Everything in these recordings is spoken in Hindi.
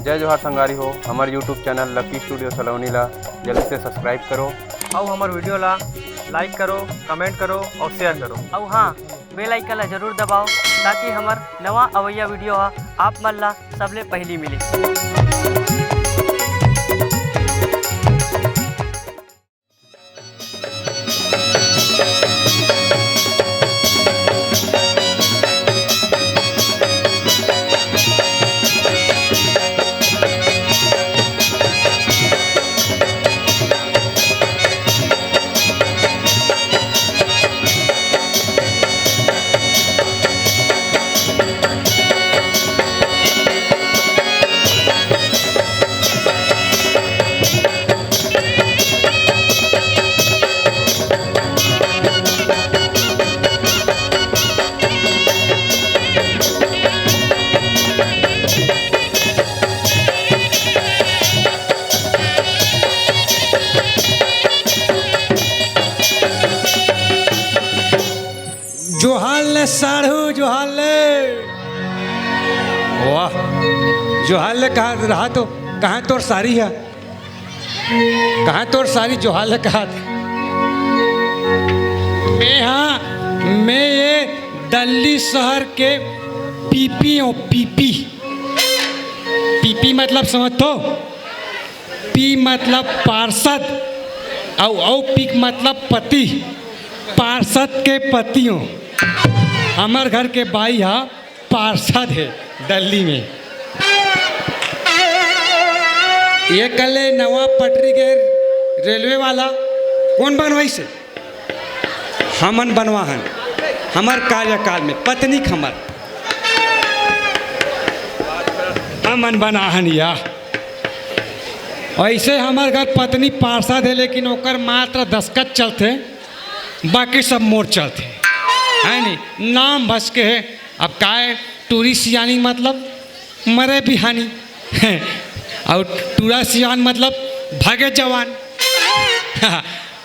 जय जोहार संगारी हो। हमारे यूट्यूब चैनल लकी स्टूडियो सलोनी ला जल्दी से सब्सक्राइब करो और हमारे वीडियो ला लाइक करो, कमेंट करो और शेयर करो। और हाँ, बेल आइकन ला जरूर दबाओ ताकि हमार नवा अवैया वीडियो आप मन ला सबले पहली मिले। जोहाल साढ़ू जोहाल वाह जोहाल कहा रहा तो कहाँ तोर सारी है, कहाँ तोर सारी जोहाल कहा मैं ये दिल्ली शहर के पीपी हूँ। पीपी पीपी मतलब समझ तो, पी मतलब पार्षद और पी मतलब पति, पार्षद के पति हूँ। हमार घर के बाई हा पार्षद है दिल्ली में। ये कले नवा पटरी के रेलवे वाला कौन बनवाई से? हमन बनवाहन हमार कार्यकाल में पत्नी खमर हमन बनाहन या ऐसे हमार घर पत्नी पार्षद है, लेकिन ओकर मात्र दस्खत चलते, बाकी सब मोर चलते है नहीं। नाम बस के है। अब का है टूरिस्ट यानी मतलब मरे बिहानी और टूरा सियान मतलब भागे जवान।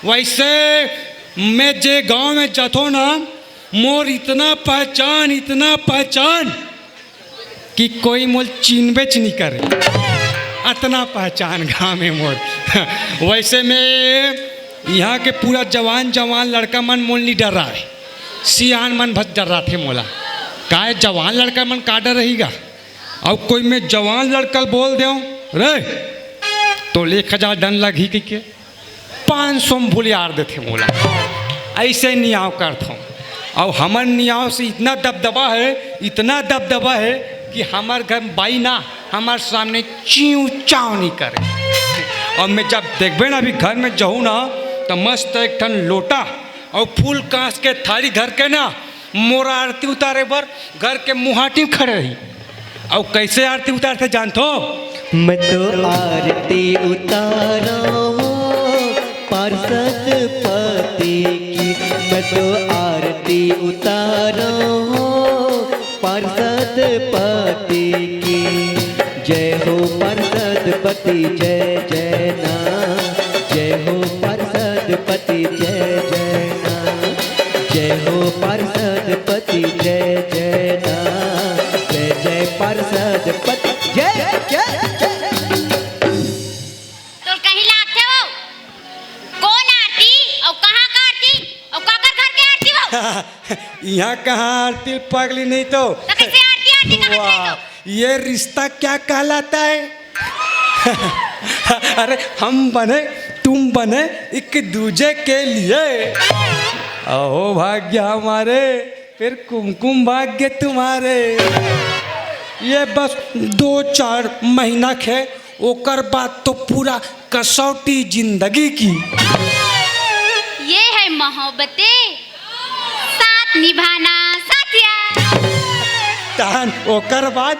वैसे मैं जे गांव में जातो ना, मोर इतना पहचान कि कोई मोल चीन बेच नहीं करे, इतना पहचान गाँव में मोर। वैसे मैं यहाँ के पूरा जवान लड़का मन मोल नहीं डर रहा है, सियान मन भस डर रहा थे मोला। का है जवान लड़का मन का डर रहेगा? और कोई मैं जवान लड़का बोल दे रे तो 1000 डन लगी कि 500 में भूलियार देते मोला। ऐसे नियाव करता हूँ और हमार नियाव से इतना दबदबा है कि हमार घर बाई ना हमारे सामने च्यू चाव नहीं करे। और मैं जब देखबे ना अभी घर में जाऊँ ना तो मस्त एक ठन लोटा और फूल कांस के थाली धर के ना मोरा आरती उतारे बर घर के मुहाटी में खड़े रही। और कैसे आरती उतारते जानते हो? मैं तो आरती उतारा हूँ पार्षद पति की, मैं तो आरती उतारा हूँ पार्षद पति की। जय हो पार्षद पति जय जय ना, जय हो पार्षद पति जय जय ना, जय हो पार्षद पति जय जय ना, जय जय पार्षद पति जय जय। तो कहीं लाते हो कौन आरती और कहाँ का आरती और काकर घर के आरती हो? यहाँ कहाँ आरती पगली नहीं तो कैसे आरती कहाँ वाह, ये रिश्ता क्या कहलाता है? अरे हम बने तुम बने एक दूजे के लिए, अहो भाग्य हमारे फिर कुमकुम भाग्य तुम्हारे। ये बस 2-4 महीना खे, ओकर बाद तो पूरा कसौटी जिंदगी की। ये है मोहब्बतें, साथ निभाना साथिया। तान ओकर बाद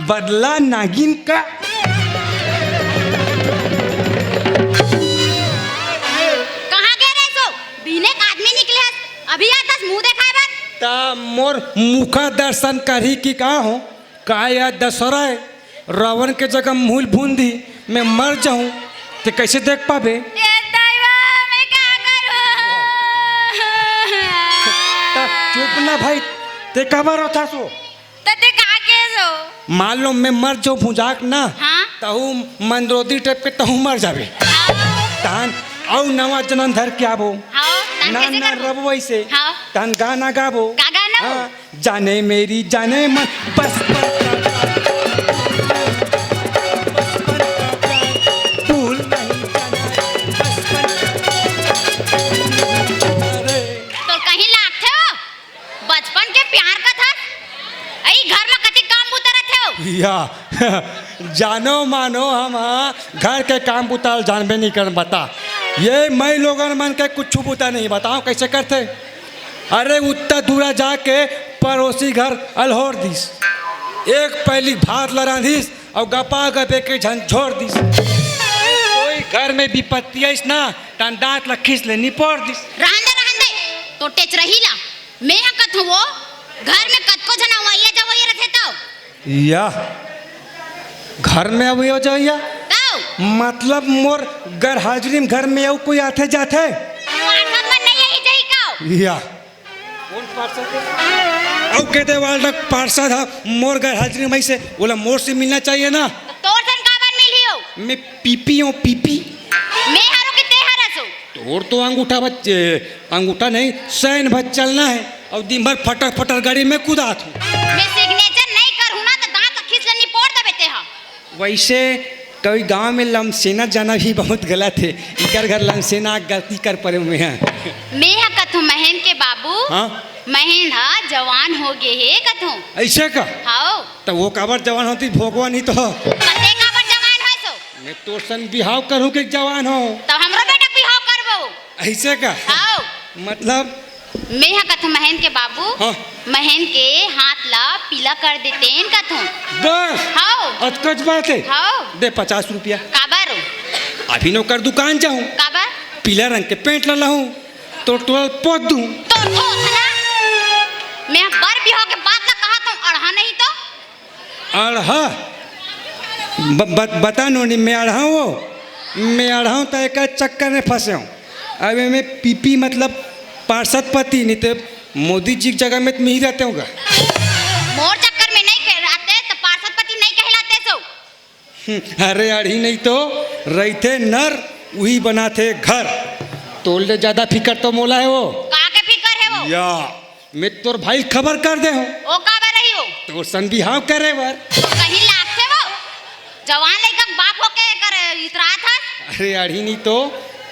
बदला नागिन का। कहाँ गए रे सो? बीने का आदमी निकले हस, अभी आता मुंह दिखाए बात। ता मोर मुखा दर्शन करी कि कहाँ हो? का या दशहरा है, रावण के जगह मूल बूंदी मैं मर जाऊं तो कैसे देख पाबे? ये दैवा मैं क्या करूं? चुप ना भाई, ते कबर होता सो तो ते कहाँ के सो? मान लो मैं मर जाऊँ भुजाक ना, हाँ तहू मंदरोदी टाइप के तहू मर जाबे हाँ तान औ नवा जन्म धर के आबो हाँ तान ना कैसे ना करबो? रब वैसे हाँ तान गाना गाबो का गाना हो? हाँ, जाने मेरी जाने मन बस भूल नहीं तो कहीं लागते हो बचपन के प्यार का था आई घर में कति काम उतरत हो या जानो मानो हम घर के काम बुताल जानबे नहीं कर बता ये मैं लोगन मन के कुछ बुता नहीं बताओ कैसे करते। अरे उतना दूरा जाके पड़ोसी घर अलहोर दिस एक पहली भात लड़ा दिस और गपा गपे के झंझोर दिस कोई घर में विपत्ति है ना तन दांत लखीस ले निपोर दिस रहन दे तो टेच रही ला मैं कत वो घर में कत को जना वैया जब वैया रथे तो या घर में अब हो जाइया तो मतलब मोर घर हाजरी में घर में अब कोई आते जाते पार्षद मन नहीं यही जही का या कौन पार्षद है? अब कहते वाला पार्षद है मोर घर हाजरी में से बोला मोर से मिलना चाहिए ना तोर सन काबर मिली हो मैं पीपी हूँ पीपी मैं हारो के ते हरसो तोर तो अंगूठा बच्चे अंगूठा नहीं सैन भर चलना है और दिन भर फटर फटर गाड़ी में कूदात हूँ मैं सिग्नेचर नहीं करूँ ना तो दांत खींच लेनी पोड़ दे बेटे हा वैसे कभी गांव में लमसेना जाना भी बहुत गलत है इकर घर लमसेना गलती कर पड़े हुए हैं मैं हा कथू महेंद्र के बाबू हाँ महेंद्र हा जवान हो गए हे कथू ऐसे का हाओ तो वो काबर जवान होती भोगवा नहीं तो कते काबर जवान है सो मैं तो सन बिहाव करूँ कि जवान हो तो हमरो बेटा बिहाव करबो ऐसे का हाओ मतलब मैं हा कथू महेंद्र के बाबू हाँ महेंद्र के हाथ ला पीला कर देते हैं कथू बस हाओ अटकच बात है हाओ दे 50 रुपया काबर अभी नौकर दुकान जाऊँ काबर पीला रंग के पेंट ला हूँ तो टोल पोत दूँ तो ना मैं बर बिहाव के बात ला कहा तुम अढ़ा नहीं तो अढ़ा बता नोनी मैं अढ़ा वो मैं अढ़ा हूँ तो एक चक्कर में फंसे हूँ अभी मैं पीपी मतलब पार्षद पति नहीं तो मोदी जी की जगह में तो मैं ही रहते होगा मोर चक्कर में नहीं कहलाते तो पार्षद पति नहीं कहलाते सो अरे अढ़ी नहीं तो रहते नर वही बनाते घर तोल ज्यादा फिकर तो मोला है वो का के फिकर है वो या मैं तोर भाई खबर कर दे हूँ ओ काबर रही हो तो सन बिहाव करे बर तो कहीं लागते वो जवान लड़का बाप होके कर इतरा था अरे अढ़ी नहीं तो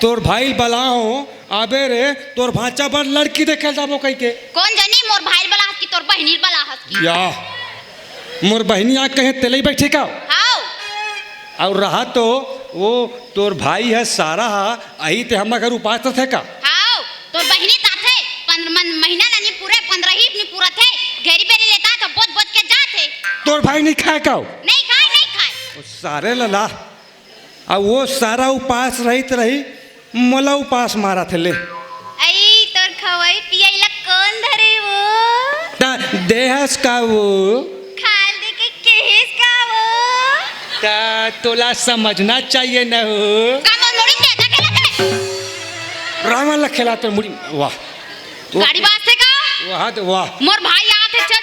तोर भाई बला हो आबे रे तोर भांचा पर लड़की देखे जाबो कह के कौन जनी मोर भाई बला हस की तोर बहनी बला हस की या मोर बहनी आ कहे तेले बैठे का हाओ और रहा तो वो तोर भाई है सारा आई ते हम घर उपास थे का हाओ तोर बहनी ताथे 15 महीना नहीं पूरे 15 ही नहीं पूरा थे घेरी बेरी लेता तो बोझ बोझ के जाते तोर भाई नहीं खाए का नहीं खाए वो सारे लला अब वो सारा उपास रही मोला उपास मारा थे ले आई तोर खवाई पियाई ला कौन धरे वो ता देहस का वो खाल दे के केस का वो ता तोला समझना चाहिए न हो कामो मोड़ी ते जा के रावण खेला तो मुड़ी वाह गाड़ी वास्ते का वाह तो वाह मोर भाई आते चल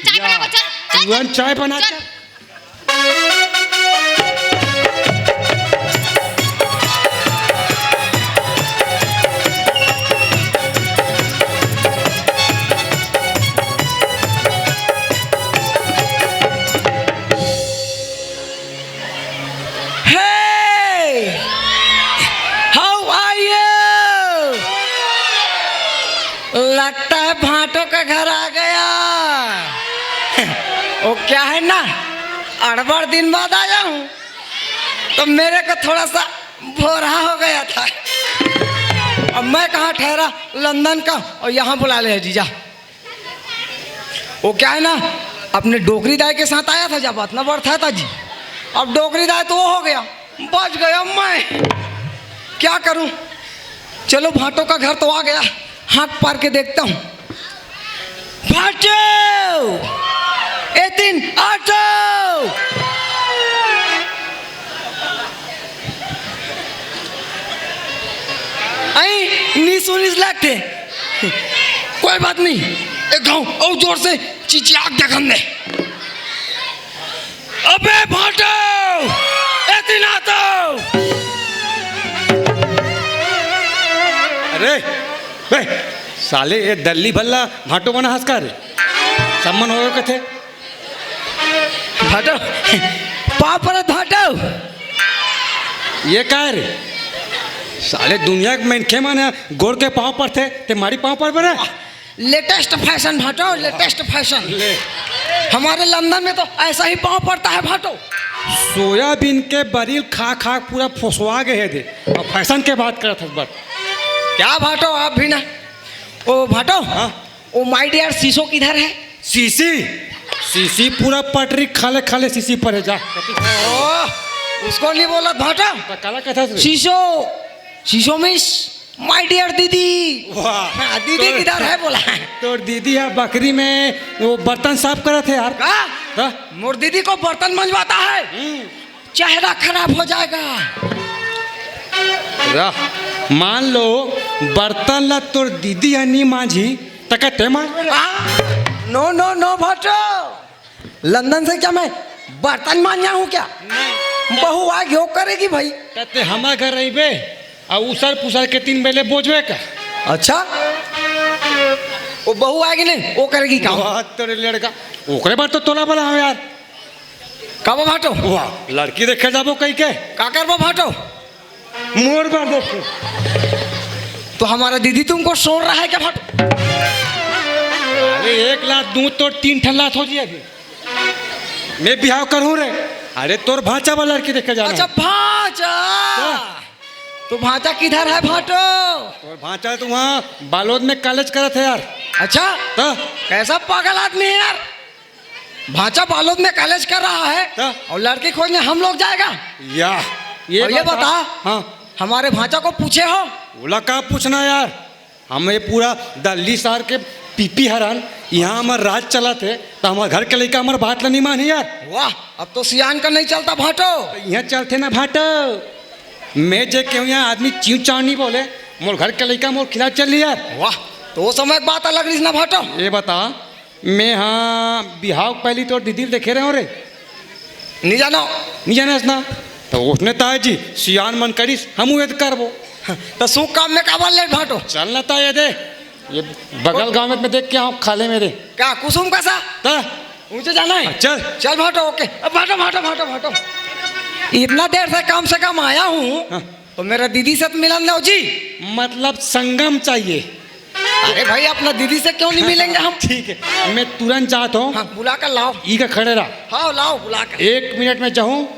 चाय बना को चल वन चाय बना चल लगता है भाटों का घर आ गया। वो क्या है ना 8 दिन बाद आया हूँ तो मेरे को थोड़ा सा भोरा हो गया था। अब मैं कहाँ ठहरा लंदन का और यहाँ बुला ले जीजा। वो क्या है ना अपने डोगरी दाई के साथ आया था जब इतना बड़ा था जी। अब डोगरी दाई तो वो हो गया बच गया मैं क्या करूँ। चलो भाटों का घर तो आ गया हाथ पार के देखता हूँ। भाटो एतिन आटो आई नी लगते कोई बात नहीं एक गाँव और जोर से चिचियाक देखन दे। अबे भाटो इतना तो अरे बे साले ये दल्ली भल्ला भाटो बना हंस का रे सम्मन हो कथे भाटो पाप पर भाटो ये का रे साले दुनिया के मनखे माने गोड़ के पाँव पर थे ते मारी पाँव पर बना लेटेस्ट फैशन भाटो, लेटेस्ट फैशन। हमारे लंदन में तो ऐसा ही पाँव पड़ता है भाटो। सोयाबीन के बरील खा खा पूरा फुसवा गए थे और फैशन के बात करत हस बात क्या भाटो आप भी ना। ओ भाटो हाँ ओ माय डियर शीशो किधर है? सीसी सीसी पूरा पटरी खाले खाले सीसी पर है जा ओ उसको नहीं बोला भाटो। काला कथा से शीशो शीशो मिस माय डियर दीदी। वाह हाँ, दीदी किधर है बोला। तो दीदी है बकरी में वो बर्तन साफ करे थे यार का हाँ? मोर दीदी को बर्तन मंजवाता है, चेहरा खराब हो जाएगा। मान लो बर्तन ला तोर दीदी अन्नी मांझी तकते मार नो नो नो भाटो, लंदन से क्या मैं बर्तन मांझा हूँ क्या? बहू आ घ्यो करेगी भाई। कहते हमारे घर रही बे और उसर पुसर के 3 बेले बोझवे का। अच्छा वो बहू आएगी नहीं वो करेगी काम। वाह तेरे लड़का ओकरे बार तो तोला बोला हम यार कब भाटो? वाह लड़की देखे जाबो कहीं के का करबो भाटो? मोर बार देखो तो हमारा दीदी तुमको सोच रहा है क्या भाटो? अरे 1 लाख दूध तो 3 ठल्लात हो जाए अभी मैं बिहाव करूँ रे। अरे तोर भाचा वाला लड़की देखे जाना। अच्छा भाचा तो भाचा किधर है भाटो? तोर भाचा तो वहाँ बालोद में कॉलेज करत है यार। अच्छा तो कैसा पागल आदमी है यार। भाचा बालोद में कॉलेज कर रहा है हाँ। और लड़की खोजने हम लोग जाएगा। या ये बता हाँ हमारे भाचा को पूछे हो? बोला का पूछना यार हम ये पूरा दिल्ली शहर के पीपी हरान यहाँ हमार राज चला थे तो हमारे घर के लड़का हमारे बात ला नहीं मानी यार। वाह अब तो सियान का नहीं चलता भाटो। यहाँ चलते ना भाटो मैं जे क्यों यहाँ आदमी च्यू चाव नहीं बोले मोर घर के लड़का मोर खिलाफ चल रही यार। वाह तो वो समय बात अलग रही ना भाटो। ये बता मैं हाँ बिहाव पहली तो दीदी देखे रहे हो रे नहीं जानो नहीं जाना ना तो उसने ताए जी सियान मन करीस हम वेद करबो तो सुख काम में काबल ले भाटो। चलना था ये दे ये बगल गांव में मैं देख के आऊँ खाले मेरे क्या कुसुम कैसा ता ऊंचे जाना है? चल चल भाटो ओके। अब भाटो भाटो भाटो भाटो इतना देर से कम आया हूँ हाँ। तो मेरा दीदी से तो मिलन लो जी। मतलब संगम चाहिए। अरे भाई अपना दीदी से क्यों नहीं मिलेंगे हम? ठीक है मैं तुरंत चाहता हूँ हाँ बुला कर लाओ। ई का खड़े रहा हाँ लाओ बुला कर। 1 मिनट में जाऊँ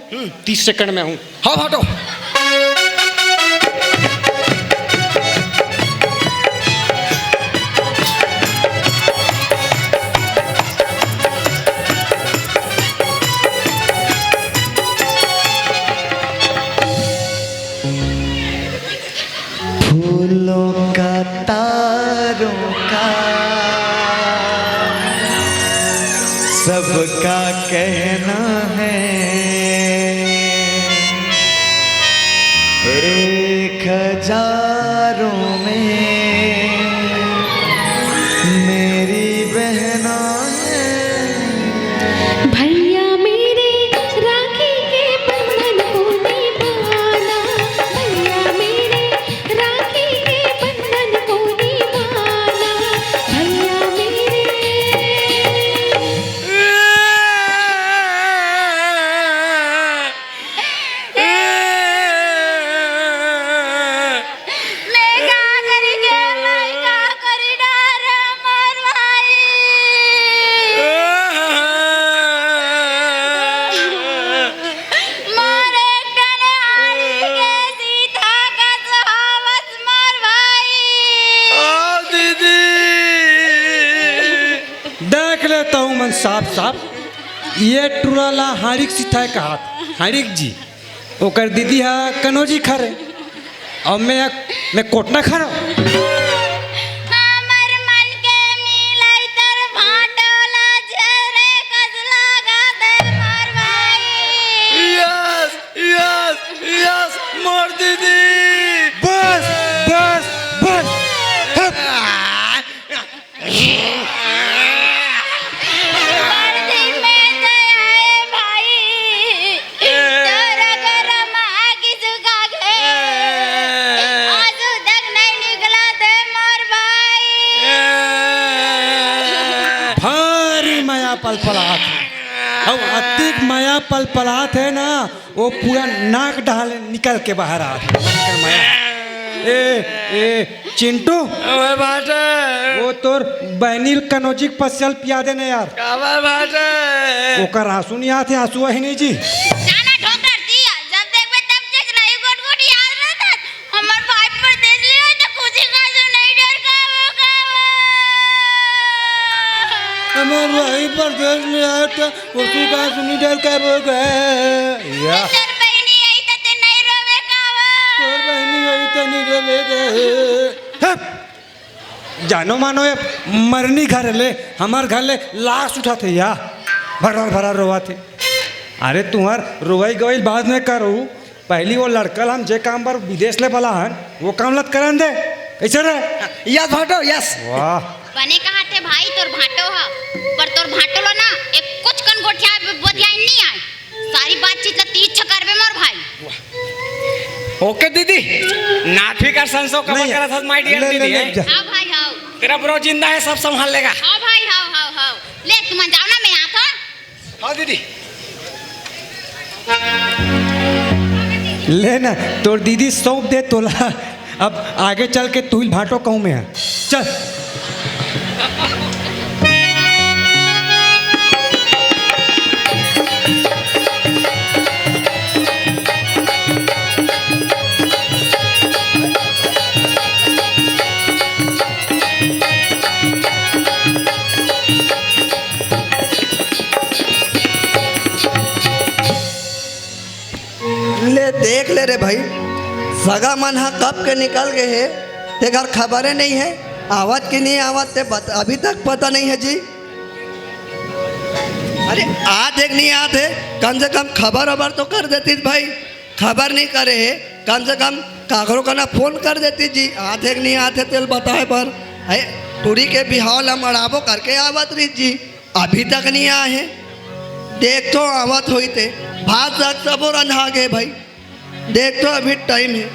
30 सेकंड में हूँ। हाँ भाटो फूलों का तारों का सबका कहना है 1000 में मेरी बहना है। भैया मेरे राखी के बंधन को निभाना, भैया मेरे राखी के बंधन को निभाना, भैया मैं क्या करी के मैं क्या करी डर मर भाई मारे टने आरी के सीधा का सहावत मर भाई देख लेता हूँ मन साफ साफ ये टुराला हारिक सिथाए का हाथ हारिक जी ओकर दीदी हा कनौजी खरे और मैं कोटना खड़ा हमर मन के मिलाई तर भाटोला झरे कसला गाते मर भाई यस यस यस मोर दीदी। बस बस बस वर्दी में दे आए भाई पलपलात है। और अतिक माया पलपलात है ना, वो पूरा नाक डाल निकल के बाहर आ माया। ए चिंटू, ओए भाटे वो तोर बहनील कनौजिक पसल पिया देने यार। कावा भाटे ओकर आंसू नहीं आते, आंसू है नहीं जी। जाना ढोकर दिया, जब देखबे तब चेक नहीं गोट याद रहता। हमर भाई परदेश ले होय त कुछ काजू नहीं डर का हमारे भाई परदेश में आए तो उसकी कहा सुनी डर का वो गए या तेर बहनी आई त ते नहीं रोवे कावा। तोर बहनी गई तो नहीं रहे गए। जानो मानो ये मरनी घर ले, हमार घर ले लाश उठा थे या भरा भरा रोवा थे। अरे तुम्हार रोवाई गवाई बाद में करो, पहली वो लड़कल हम जे काम पर विदेश ले बला हन वो काम लत करन दे। कैसे रे? यस भाटो यस। वाह बने कहा थे भाई तोर भाटो हा, पर तोर भाटो लो ना एक कुछ कन गोठिया बोधिया नहीं आए। सारी बातचीत ला तीछ करबे मोर भाई। ओके दीदी, नाफी का संसो कब नहीं, करा था माय डियर ले, ले, दीदी ले, है। जा। हां भाई हां। तेरा ब्रो जिंदा है, सब संभाल लेगा। हां भाई हां। ले तुम जाओ ना, मैं आता। हाँ दीदी। ले ना, तोर दीदी सौंप दे तोला। अब आगे चल के तू भाटो कहूँ में है, चल। ले देख ले रे भाई, सगा मन हा कब के निकल गए है, ते घर खबरें नहीं है, आवत की नहीं आवत ते अभी तक पता नहीं है जी। अरे आज एक नहीं आते, कम से कम खबर वबर तो कर देती भाई। खबर नहीं करे है, कम से कम कागरों का ना फोन कर देती जी। आज एक नहीं आते तेल बताए पर है टूरी के बिहाव ला मड़ाबो करके आवत रही जी, अभी तक नहीं आए हैं। देख तो आवत हुई थे, भात साग सबो रंधा गए भाई। देख तो अभी टाइम है।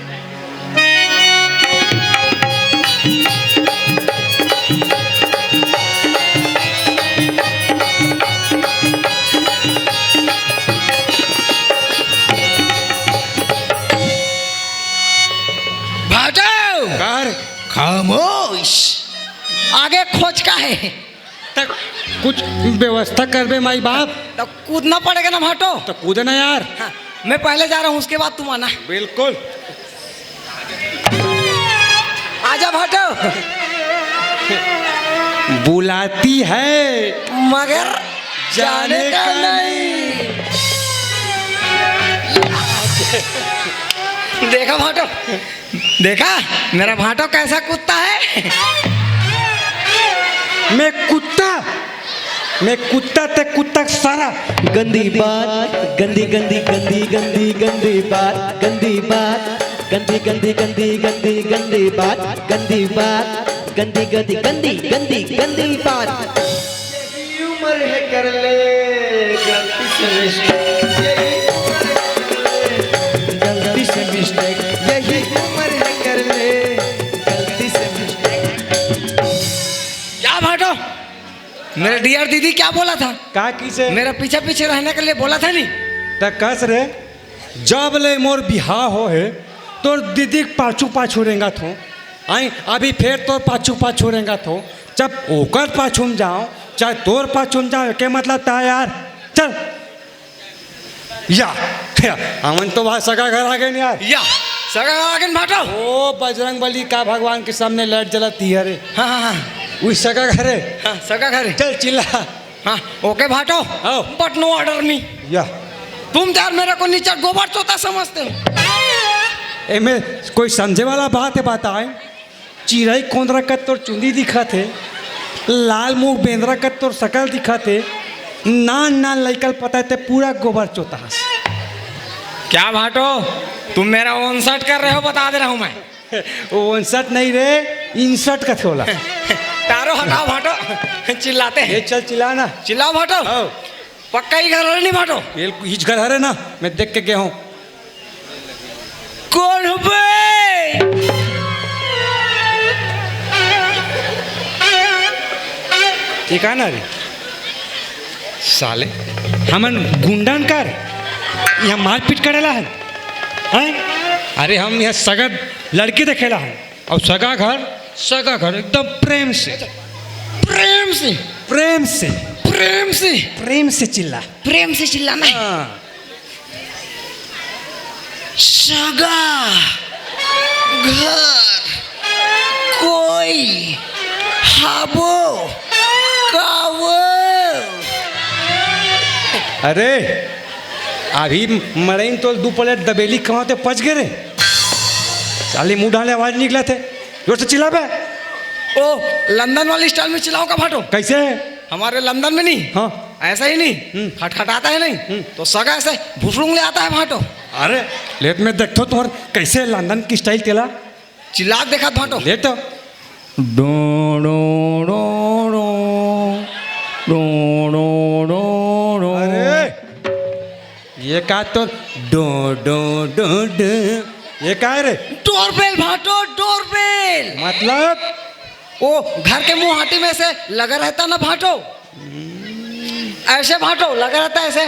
भाटो कार खामोश, आगे खोज का है। तक कुछ व्यवस्था कर दे माई बाप। तो कूदना पड़ेगा ना भाटो। तो कूदना यार। हाँ, मैं पहले जा रहा हूँ, उसके बाद तुम आना। बिल्कुल। आजा भाटो। बुलाती है मगर जाने का नहीं। देखा भाटो, देखा मेरा भाटो कैसा कूदता है। मैं कुत्ता ते कुत्ता सारा। गंदी बात, गंदी गंदी गंदी गंदी गंदी बात, गंदी बात, गंदी गंदी गंदी गंदी गंदी बात, गंदी बात, गंदी गंदी गंदी गंदी गंदी बात। यही उम्र है कर ले गलती से मिस्टेक, यही उम्र है कर ले गलती से मिस्टेक। क्या भाटो, मेरे डियर दीदी क्या बोला था? का की से मेरा पीछे पीछे रहने के लिए बोला था नहीं? तक कस रे, जब ले मोर बिहार हो है तोर दीदी पाछू पाछू रेंगा थो। आई अभी फिर तोर पाछू पाछू रेंगा थो। जब ओकर पाछू में जाओ चाहे तोर पाछू में जाओ, के मतलब ता यार। चल या अमन तो वहाँ सगा घर आ गए ना यार। या सगा आगे भाटो। ओ बजरंग बली का भगवान के सामने लाइट जलाती है रे। हाँ हाँ हाँ वही सगा घर है। हाँ सगा घर है। चल चिल्ला। हाँ ओके भाटो, आओ। बट नो ऑर्डर मी। या तुम यार मेरे को नीचे गोबर चोता समझते हो। एमे कोई समझे वाला बात है, बताए। चिड़ई कोंदरा का तोर चुंदी दिखा थे, लाल मुंह बेंदरा का तोर शकल दिखा थे, नान नान लइकल पता थे पूरा गोबर चोता। क्या भाटो, तुम मेरा ऑनसेट कर रहे हो, बता दे रहा हूँ मैं। वो 59 नहीं रे, 61 का थोला। तारो हटाओ भाटो, चिल्लाते ये हैं। चल चिल्लाना। चिल्लाओ भाटो। आओ। पक्का ही घर है नहीं भाटो? हिच घर है ना, मैं देख के गया हूँ। कौन हो बे? ठीक है ना रे। साले हमन गुंडन कर यहाँ मारपीट करेला है हैं? अरे हम यहाँ सगत लड़की देखेला है और सगा घर एकदम प्रेम से प्रेम से प्रेम से प्रेम से प्रेम से चिल्ला प्रेम से चिल्लाना है। हाँ। सगा घर कोई हाबो कावो। अरे अभी मरइन तो 2 प्लेट दबेली कमाते पच गए रे साले मुंह डाले आवाज निकला थे जोर से चिल्ला बे। ओ लंदन वाली स्टाइल में चिल्लाओ का फाटो। कैसे है? हमारे लंदन में नहीं, हाँ ऐसा ही नहीं, खटखटाता है नहीं तो सगा ऐसे भुसड़ुंग ले आता है फाटो। अरे लेट में देखो तुम्हार कैसे लंदन की स्टाइल तेला चिल्ला के देखा फाटो। लेट तो डो डो डो डो डो डो डो डो। अरे ये का तो डो डो डो डो ये का है रे? डोरबेल भाटो डोरबेल। मतलब ओ घर के मुंह हाटी में से लगा रहता ना भाटो, ऐसे भाटो लगा रहता है ऐसे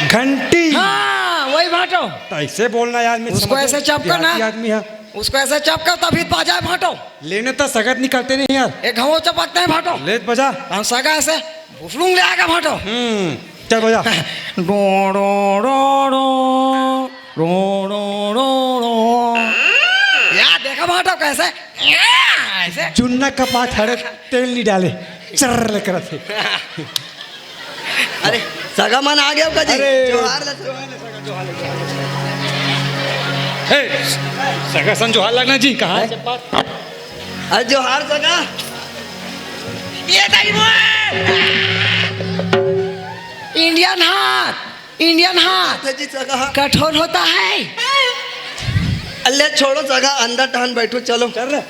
घंटी। हाँ वही भाटो। तो ऐसे बोलना यार मैं उसको ऐसे चपका ना, आदमी है उसको ऐसे चपका तभी बाजाए भाटो। लेने तो सगत निकलते नहीं यार। एक घवो चपकते हैं भाटो। लेट बजा। हम सगा ऐसे भुसड़ुंग ले आएगा भाटो। चल बजा। डो डो डो डो डो डो डो डो। यार देखा भाटो कैसे ऐसे चुन्ना का पाठ हरे तेल नहीं डाले चर लेकर थे। अरे सगा मन आ गया जी। अरे। जोहार सगा सन जोहार लगना जी कहाँ है? अरे जोहार सगा। ये इंडियन हाथ, इंडियन हाथ जी सगा कठोर होता है। अल्ले छोड़ो सगा, अंदर टहन बैठो चलो। कर रहे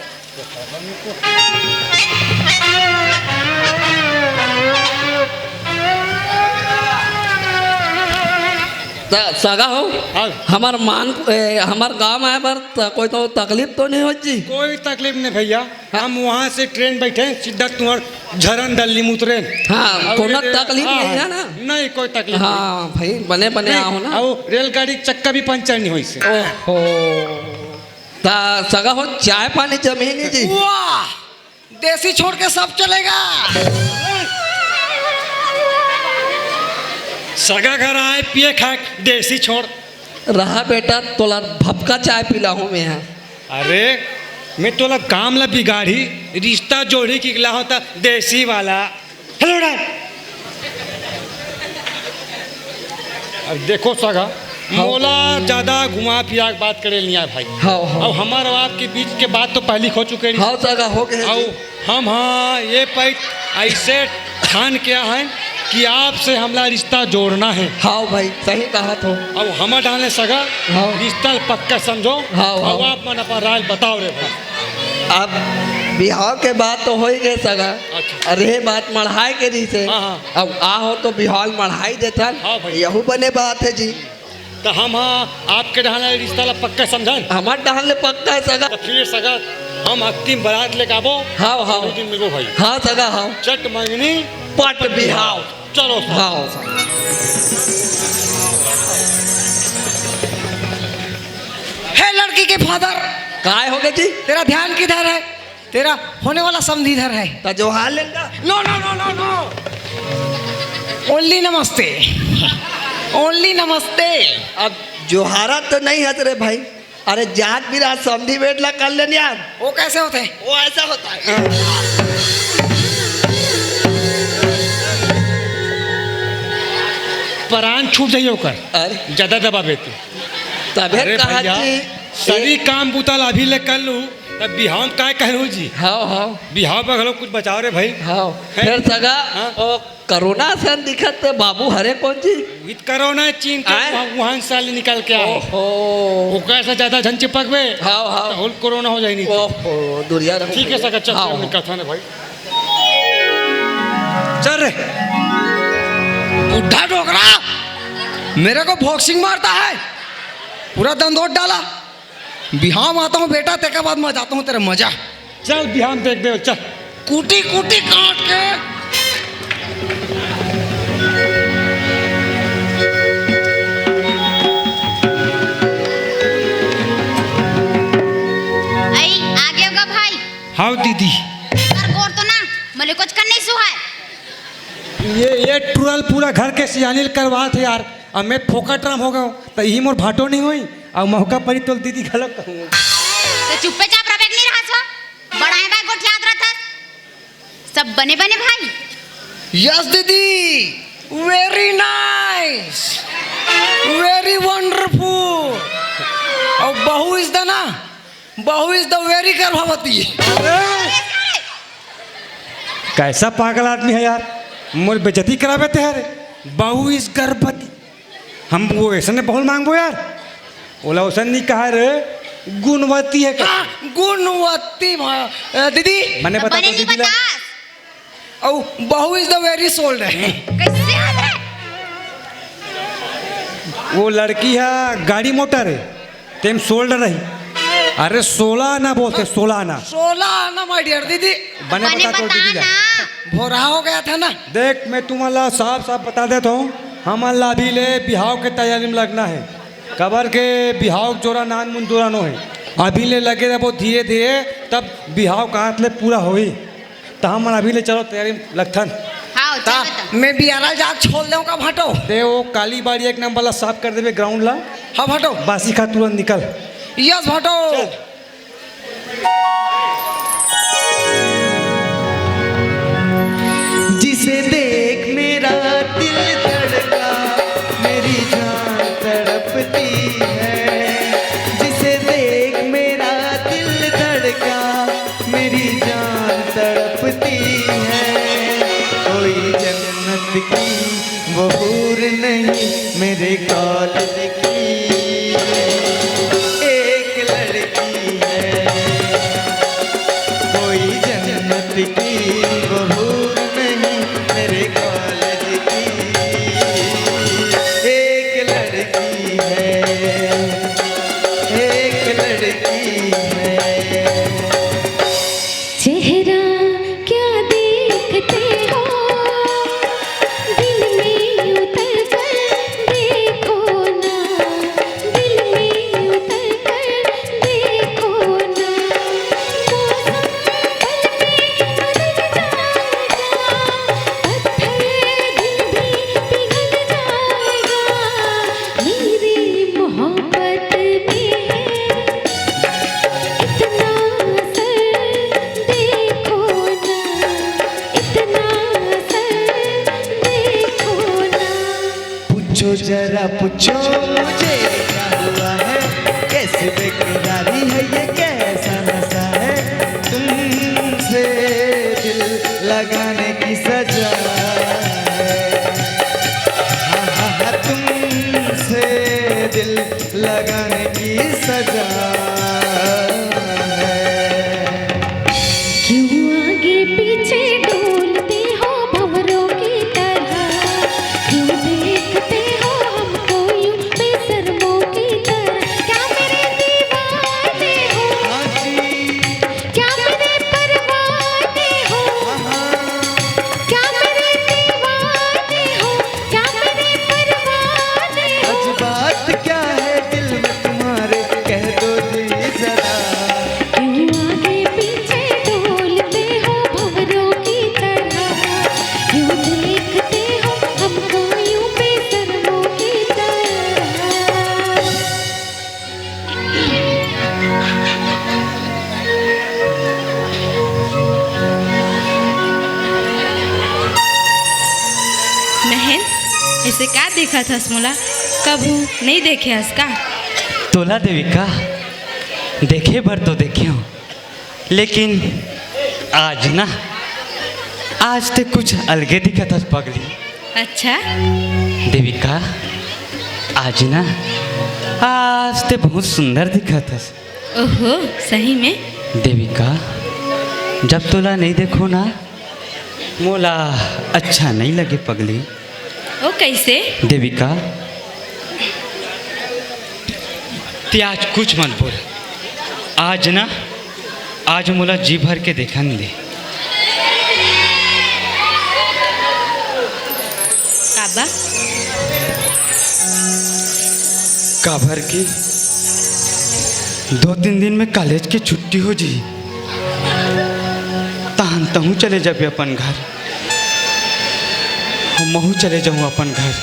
सगा हो हाँ। हमार हमार गांव में पर कोई तो तकलीफ तो नहीं हो जी? कोई तकलीफ नहीं भैया, हम वहाँ से ट्रेन बैठे सीधा तुम्हार झरन दिल्ली में उतरे। हाँ कोनो तकलीफ हाँ, नहीं है ना? नहीं कोई तकलीफ हाँ भाई बने बने आओ ना। और रेलगाड़ी चक्का भी पंचर नहीं हुई से। ओहो सगा हो चाय पानी जमीनी जी? वाह देसी छोड़ के सब चलेगा। सगा घर आए पिए खाए देसी छोड़ रहा बेटा तोला भपका चाय पिला हूँ मैं यहाँ। अरे मैं तोला काम ला बिगाड़ी रिश्ता जोड़ी की ला होता देसी वाला। हेलो डा अब देखो सगा मोला ज्यादा घुमा फिरा के बात करे लिया भाई। हाँ हाँ अब हमारे और आपके बीच के बात तो पहली हो चुके हाँ सगा हो गए। और हम हाँ ये पैट ऐसे ठान क्या है कि आपसे हमला रिश्ता जोड़ना है। हाँ भाई सही कहा तो। अब हम डालने सगा हाँ। रिश्ता पक्का समझो। हाँ, हाँ। अब आप मन अपन राय बताओ रे भाई। अब बिहाव के बात तो हो ही गए सगा। अच्छा। अरे बात मढ़ाई के दी से हाँ, हाँ। अब आ हो तो बिहाव मढ़ाई देता। हाँ भाई यहू बने बात है जी। तो हम हाँ आपके डालने रिश्ता ला पक्का समझाएं। हमार डालने पक्का है सगा। तो फिर सगा हम अंतिम बारात लेके आबो। हाँ हाँ दो दिन मिलो भाई। हाँ सगा हाँ चट मंगनी पट बिहाव। चलो सगा। हाँ सगा। हे लड़की के फादर काय हो गए जी? तेरा ध्यान किधर है? तेरा होने वाला समधी इधर है। तो जोहार लेंगा। No no no no no only namaste only namaste. अब जोहारा तो नहीं है तेरे भाई। अरे जात भी रात समझी बैठ ला कर लेने यार। वो कैसे होते हैं? वो ऐसा होता है। प्राण छूट जाइए कर अरे ज्यादा दबा बेते। तबे अरे कहा भैया जी सभी काम बुतल अभी ले कर लूँ तब बिहाव में काय कह जी। हाँ हाँ बिहाव पर घलो कुछ बचाओ रे भाई। हाँ फिर सगा हाँ। ओ कोरोना से दिखत बाबू हरे कौन जी? विद कोरोना चीन के आए? वुहान से निकल के आए। ओहो ओकरा से ज्यादा झन चिपक बे हाँ हाँ तो होल कोरोना हो जाए नहीं। ओहो दुनिया रहो। ठीक है सका चल हाँ, हमने हाँ। कथा ने भाई चल रे। बुढ़ा डोकरा मेरे को बॉक्सिंग मारता है, पूरा दंदोट डाला। बिहार आता हूँ बेटा, तेरे बाद मैं जाता हूँ तेरा मजा। चल बिहान देख दे चल। कूटी कूटी काट के हाँ दीदी कर गोर तो ना मले कुछ कर नहीं सुहाय। ये टूरल पूरा घर के सियानिल करवा थे यार। अब मैं फोकट राम हो गया तो यही मोर भाटो नहीं हुई और मौका पड़ी तो दीदी गलत कहूँ। तो चुप्पे चाप रबेक नहीं रहा सो बड़ा है भाई गोठ याद रहता सब बने बने भाई। यस दीदी वेरी नाइस वेरी वंडरफुल। और बहू इज द ना बहू इज द वेरी गर्भवती। कैसा पागल आदमी है यार मोर बेइज्जती करावे थे यार। बहू इस गर्भवती हम वो ऐसा ने बहुल मांगबो यार। ओला वैसा नहीं कहा रे गुणवती है क्या? गुणवती दीदी मैंने बता बने तो नहीं दीदी ला बता और बहू इज द वेरी सोल्ड है। कैसे याद रहे। वो लड़की है गाड़ी मोटर है तेम सोल्ड रही। अरे 16 आना बोलते 16 आना 16 आना माय डियर दीदी। बने बता तो दीदी ला भोरा हो गया था ना। देख मैं तुम्हारा साफ साफ बता देता हूँ हमारा अभी ले बिहाव के तैयारी में लगना है। कबर के बिहाव जोरा नान मुन जोरानो है अभी ले लगे रहे बहुत धीरे धीरे तब बिहाव कहाँ ले पूरा होई तो हम अभी ले चलो तैयारी में लगथन। हाँ ता चल बता। मैं बियारा जा छोड़ दूँ का भाटो। ते वो काली बाड़ी एक नंबर ला साफ कर देवे ग्राउंड ला। हाँ भाटो बासी खा तुरंत निकल। यस भाटो। जिसे देख मेरा दिल धड़का मेरी जान तड़पती है। जिसे देख मेरा दिल धड़का मेरी जान तड़पती है। कोई जन्नत की वो हूर नहीं मेरे कॉलेज की एक लड़की है। कोई जन्नत की वो हूर नहीं मेरे कॉलेज की एक लड़की है एक लड़की है। चेहरा क्या देखते हो दिल में उतर कर देखो ना दिल में उतर कर देखो ना। मौसम पल में बदल जाएगा पत्थर दिल भी पिघल जाएगा। मेरी मोहब्बत में इतना असर देखो ना इतना असर देखो ना। पूछो जरा पूछो मुझे क्या हुआ है कैसे बेकरारी है ये कैसा नशा है। तुमसे दिल लगाने की सजा है। हाँ हाँ हाँ तुमसे दिल लगाने की सजा है। क्यों आगे पीछे डोलते हो भंवरों की तरह। क्यों देखते हो हमको यूं बेशर्मों की तरह। क्या मेरे दीवाने हो हाँ जी क्या मेरे परवाने हो क्या मेरे दीवाने हो क्या मेरे परवाने हो। आज बात क्या है दिल में तुम्हारे कह दो जी जरा। क्यों आगे पीछे डोलते हो भंवरों की तरह। क्यों देखते हो हमको यूं बेशर्मों की तरह। महन ऐसे क्या देखा था स्मोला कबू नहीं देखे हंस का। तोला देविका देखे भर तो देखे हो लेकिन आज ना आज ते कुछ अलगे दिखा था पगली। अच्छा देविका आज ना आज ते बहुत सुंदर दिखा था। ओहो सही में। देविका जब तोला नहीं देखो ना मोला अच्छा नहीं लगे पगली। ओ कैसे। देविका ते आज कुछ मत बोल। आज ना आज मोला जी भर के देखन दे। काबा काबर की 2-3 दिन में कॉलेज की छुट्टी हो जी। तहूँ चले जाबे अपन घर, महू चले जाऊँ अपन घर।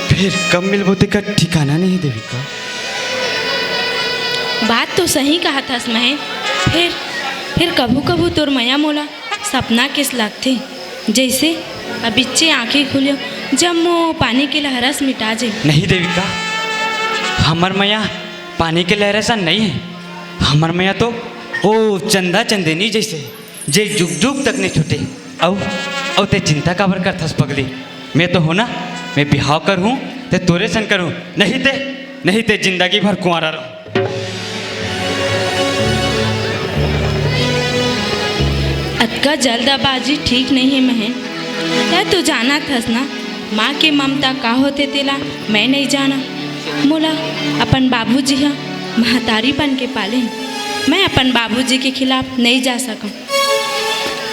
फिर कब मिलबो तेका ठिकाना नहीं देविका। बात तो सही कहा था महेन। फिर कभू कभू तोर मया मोला सपना किस लगते, जैसे अबिच्चे आंखें खुलियो जब मो पानी के लहरस मिटा जे। नहीं देविका, हमर मैया पानी के लहर सा नहीं है। हमर मैया तो ओ चंदा चंदेनी जैसे जे जुग जुग तक नहीं छूटे। औ ते चिंता काबर कर थस पगली। मैं तो हो ना, मैं बिहाव कर हूँ ते तोरे सन करूँ, नहीं ते जिंदगी भर कुंवारा रहूँ। अतका जल्दबाजी ठीक नहीं है महेन। क्या तू जाना थस ना, माँ की ममता का होते तेला मैं नहीं जाना। मोला अपन बाबूजी हाँ महतारीपन के पाले, मैं अपन बाबूजी के खिलाफ नहीं जा सकूं।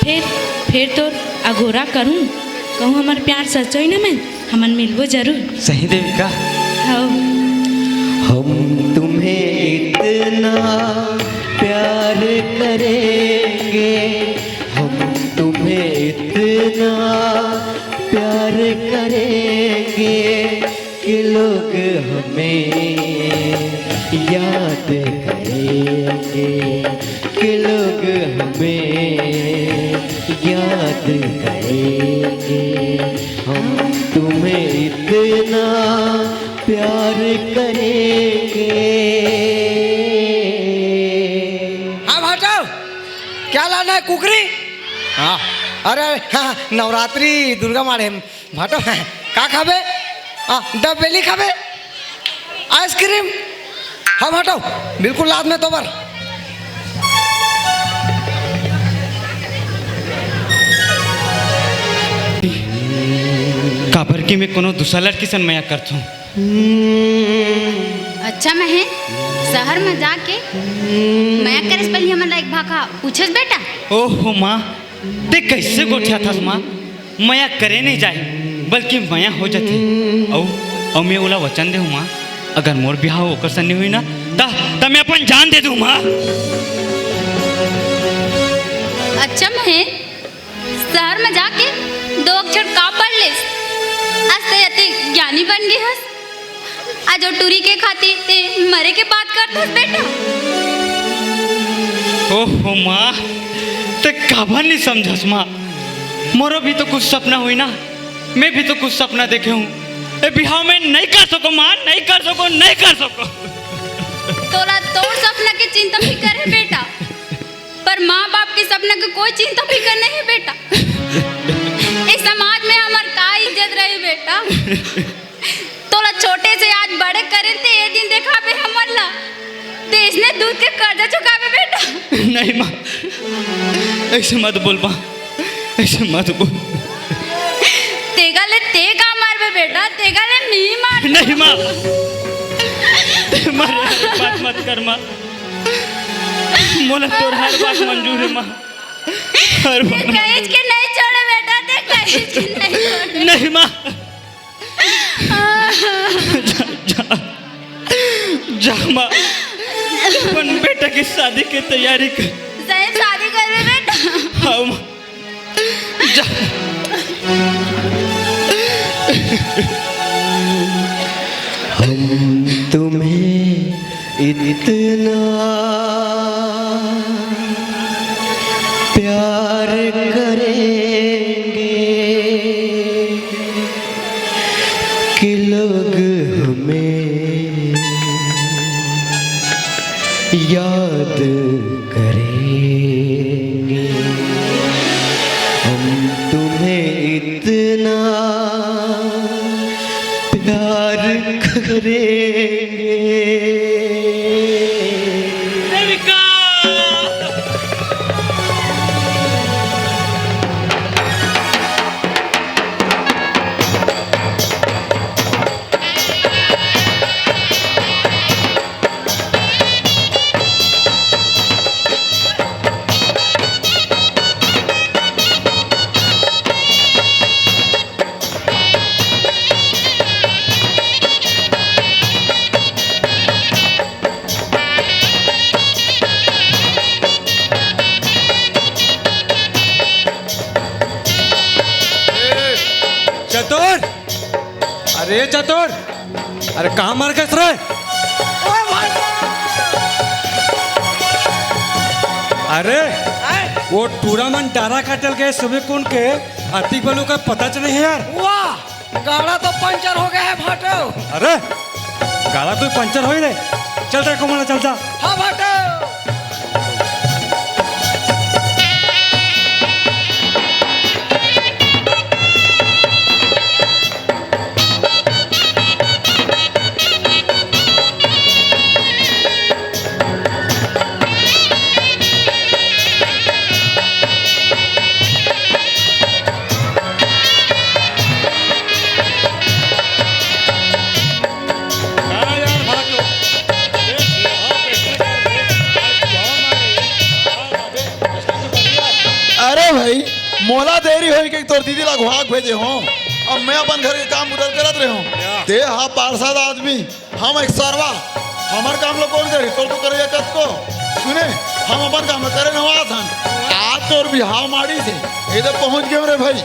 फिर तो अघोरा करूं, कहूँ हमार प्यार सच्चो ही ना, मैं हमन मिलबो जरूर। सही देविका। हाँ। हम तुम्हें इतना प्यार करेंगे, हम तुम्हें इतना प्यार करेंगे कि लोग हमें याद करेंगे, कि लोग हमें याद करेंगे। हम तुम्हें इतना प्यार करेंगे। हाँ भाटाओ, क्या लाना है? कुकरी? हाँ, अरे हाँ, नवरात्रि दुर्गा मारे भाटो का खाबे? हाँ, डबेली खाबे, आइसक्रीम। हाँ भाटो, बिल्कुल लाद में तो बर। काबर की मैं कोनो दूसरा लड़की सन मया करता हूँ। अच्छा महेन, शहर में जाके मैं करे पहले हमारा एक भाका पूछस बेटा। ओहो माँ, ते कैसे गोठिया था माँ? मया करे नहीं जाए बल्कि मया हो जाते। औ मैं ओला वचन दे हूँ माँ, अगर मोर बिहाव ओकर सन नहीं हुई ना ता मैं अपन जान दे दूँ माँ। अच्छा महेन, शहर में जाके 2 अक्षर का पढ़ लेस, आज ते अति ज्ञानी बन गए हस। आज टूरी के खाती ते मरे के बात करत बेटा। ओहो माँ, ते काबर नहीं समझस माँ? मोरो भी तो कुछ सपना हुई ना, मैं भी तो कुछ सपना देखे हूँ। ए बिहाव में नहीं कर सको माँ, नहीं कर सको। तोरा तोर सपना की चिंता फिकर है बेटा, पर माँ बाप के सपना की कोई चिंता फिकर नहीं है बेटा। इस समाज में हमार का इज्जत रही बेटा। तोला छोटे से आज बड़े करे थे, ये दिन देखा बे हमर ला ते इसने दूध के कर्जा चुकावे बेटा। नहीं माँ, ऐसे मत बोल माँ, ऐसे मत बोल। तेगाले ते का मार बे बेटा, तेगाले नहीं मार। नहीं माँ, बात मत कर माँ, मोला तोर हर बात मंजूर है माँ, हर बात। कहीं के नहीं छोड़े बेटा, ते कहीं के नहीं छोड़े। नहीं माँ, जा माँ, अपन बेटा की शादी की तैयारी कर। सही शादी कर बे बेटा। हाँ माँ, जा। हम तुम्हें इतना प्यार करेंगे कि लोग हमें याद करेंगे। हम तुम्हें इतना प्यार करेंगे। अरे चतुर, अरे कहाँ मार गए रे? अरे वो टूर्नामेंट डारा काटल गए सुबह कुंड के अतिक बलू का पता च नहीं है यार। वाह, गाड़ा तो पंचर हो गया है भाटो। अरे गाड़ा तो पंचर हो ही रहे। चल रे कुमार चल जा। हाँ भाटो। अरे भाई मोला देरी हो कि तोर दीदी ला घुआक भेजे हो। अब मैं अपन घर के काम उधर करत रहे हूँ। ते हाँ पार्षद आदमी, हम एक सरवा, हमार काम लो कौन करी? तोर तो करे कत को सुने, हम अपन काम करे न हुआ था। आज तोर भी हाव माड़ी से इधर पहुँच गए रे भाई।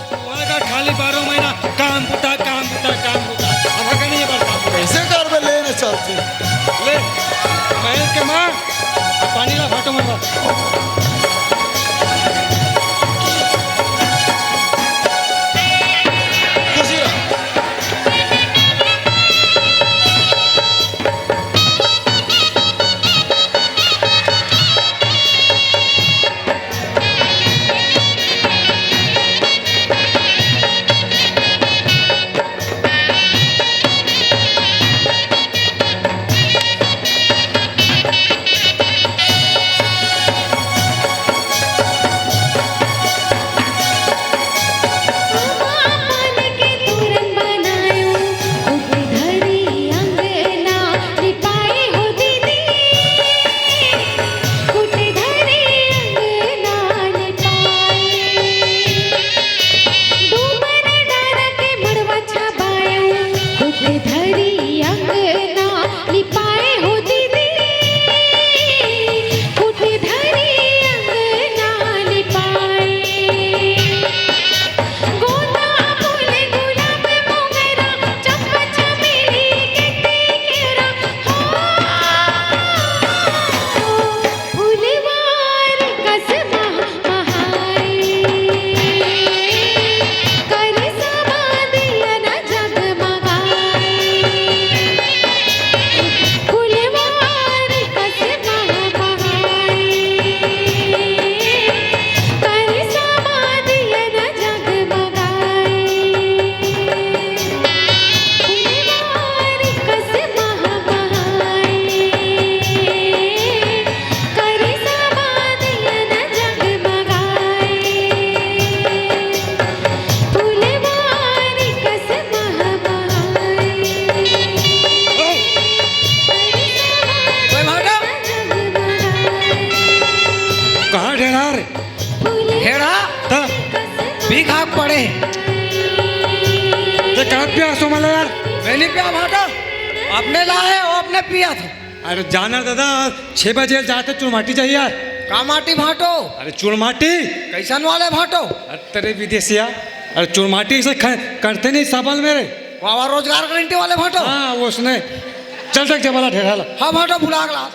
खाली 12 महीना काम बुता काम बुता काम बुता, अब नहीं बता कैसे कर में लेने चलते ले मैं के मां पानी ला फाटो मरवा। अपने लाए वो अपने पिया था। अरे जाना दादा 6 बजे जाते चुरमाटी चाहिए यार। का माटी भाटो? अरे चुरमाटी कैसन वाले भाटो? तेरे विदेशिया, अरे चुरमाटी से करते नहीं सबल मेरे वावा रोजगार गारंटी वाले भाटो। हाँ वो उसने चल तक जबला ठेला। हाँ भाटो बुला गला।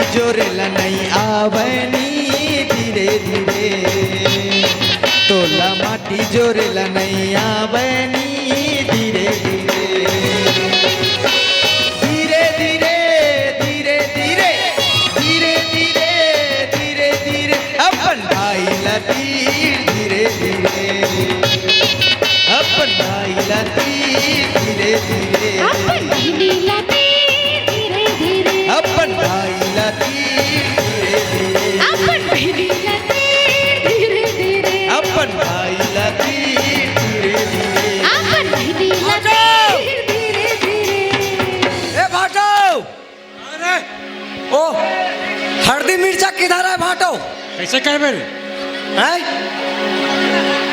जोरेला नहीं आवनी धीरे धीरे, तोला माटी जोरेला नहीं आवनी धीरे धीरे, धीरे धीरे धीरे धीरे धीरे धीरे धीरे धीरे अपन भाई लतीर धीरे धीरे। धीरे धीरे अपन बहिनी लती धीरे धीरे अपन भाई लती धीरे धीरे अपन बहिनी लती धीरे धीरे अपन भाई लती धीरे धीरे अपन बहिनी लती धीरे धीरे ए भाटो अरे ओ हल्दी मिर्चा किधर है भाटो कैसे कह बेरे हैं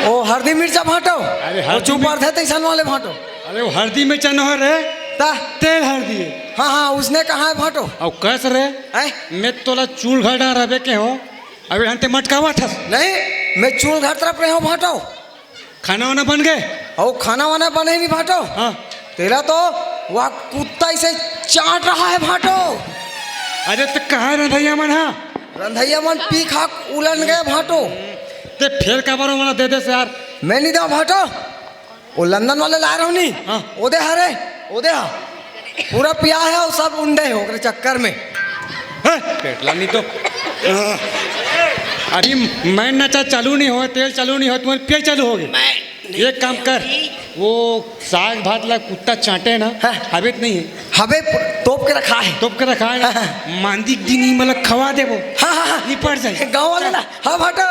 ओ हल्दी मिर्चा भाटो अरे वो हल्दी चुप थे तैसन वाले भाटो अरे वो हल्दी में चन हो रे ता तेल हल्दी है हाँ हाँ उसने कहा है भाटो और कस रे हैं मैं तोला चूल घड़ा रहे के हो अभी हंते मटकावा था नहीं मैं चूल घर तरफ रहे हूँ भाटो खाना वाना बन गए और खाना वाना बने नहीं भाटो हाँ तेरा तो वह कुत्ता इसे चाट रहा है भाटो अरे तो कहा रंधैया मन हाँ रंधैया मन पी खा उलन गए भाटो ते फिर का बारो मना दे दे से यार मैं नहीं दूँ भाटो वो लंदन वाले ला रहा हूँ नहीं हाँ। ओदे हरे ओदे हा पूरा पिया है और सब उंडे हो गए चक्कर में पेटला नहीं तो अरे मैं नचा चालू नहीं हो तेल चालू नहीं हो तुम्हारे पे चालू हो गए एक काम कर वो साग भात ला कुत्ता चाटे ना हवेत नहीं है हवे तोप के रखा है तोप के रखा है मांदी दिन ही मतलब खवा दे वो हाँ हाँ हाँ निपट जाए गाँव वाले ना हाँ भाटो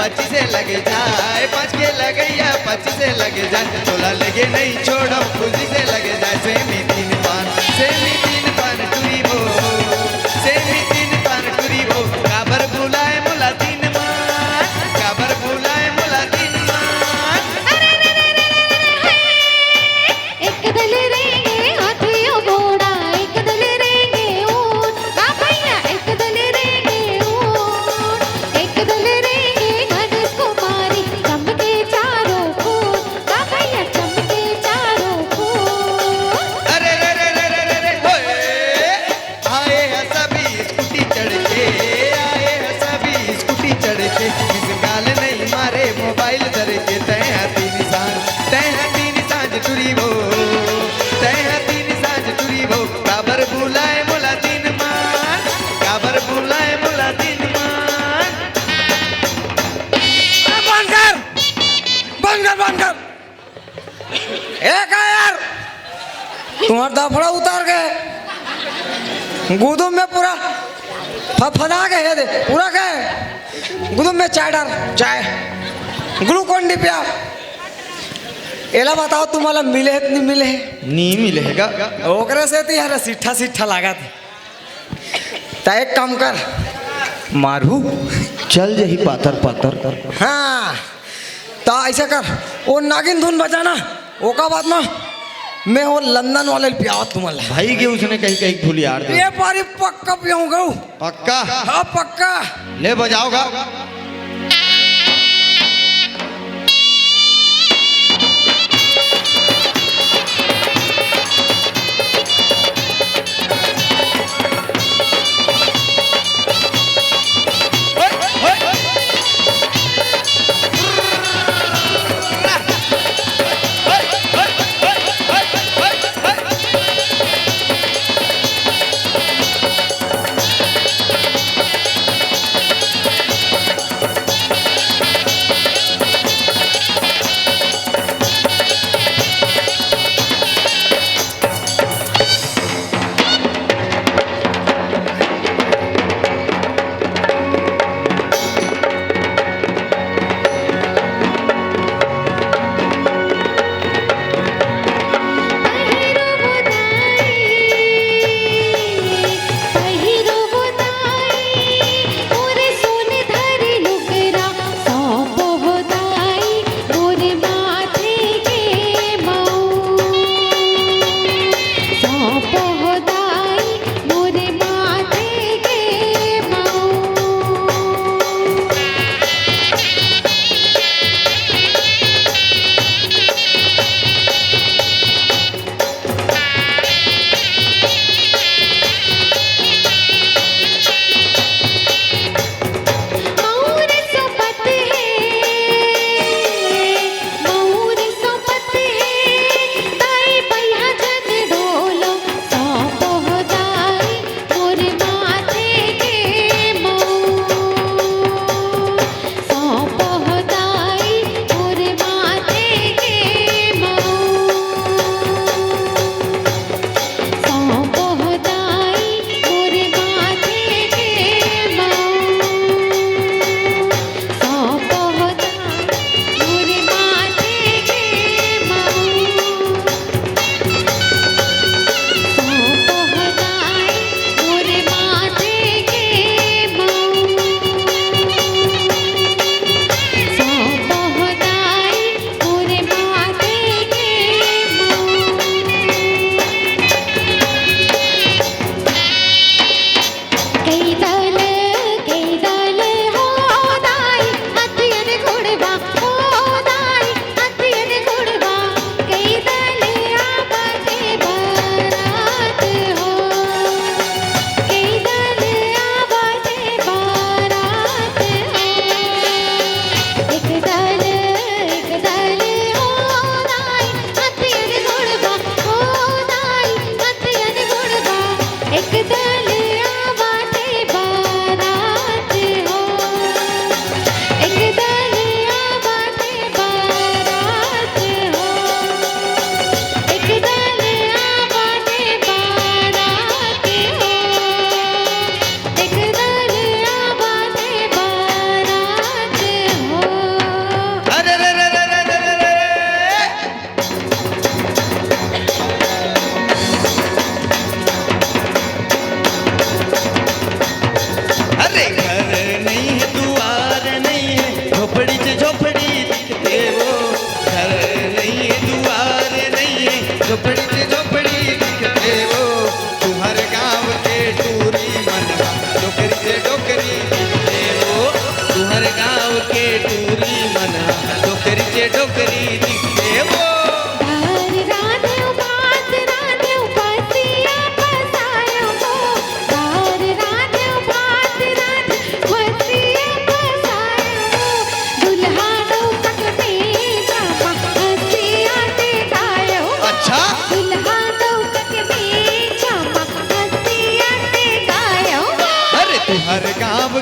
25 लगे जाए, 5 के लगैया 25 लगे जाए, तोला लगे नहीं छोड़ो खुशी से लगे जाए। सेमी 3 पान, सेमी 3 पान टूरी वो, सेमी 3 पान टूरी वो, काबर बुलाए मोला 3 मान, काबर बुलाए मोला 3 मान। एक दल रेंगे हाथियों घोड़ा, एक दल रेंगे ऊंट, का भैया एक दल रेंगे ऊंट, एक दल रेंगे धनुष कुमारी, चमके चारों खून, का भैया चमके चारों खून। अरे रे रे रे रे रे रे होए, आए हैं सभी स्कूटी चढ़ के, आए हैं सभी स्कूटी चढ़ के, इस गाल नहीं मारे मोबाइल धर के, तय है 3 सांझ, तय है 3 सांझ टूरी वो, तय है 3 सांझ टूरी वो, काबर बुलाए मोला 3 मान, काबर बुलाए मोला 3 मान। बंद कर बंद कर बंद कर। एक है यार, तुम्हारा दफड़ा उतार गए, गुदुम में पूरा फफना गए दे पूरा गए, गुदुम में चाय डाल, चाय ग्लूकोन डी पिया। एला बताओ तुम्हाला मिले है नहीं मिले है? नहीं मिलेगा। ओकरे से तो यार सिट्ठा सिट्ठा लागत। ता एक काम कर, मारू चल जही पातर पातर कर। हाँ तो ऐसा कर, वो नागिन धुन बजाना, ओका बाद ना मैं वो लंदन वाले पियावत तुम्हारा भाई के उसने कहीं कहीं भूली यार दे। ये पारी पक्का पियाऊंगा। पक्का? हाँ पक्का। ले बजाओगा।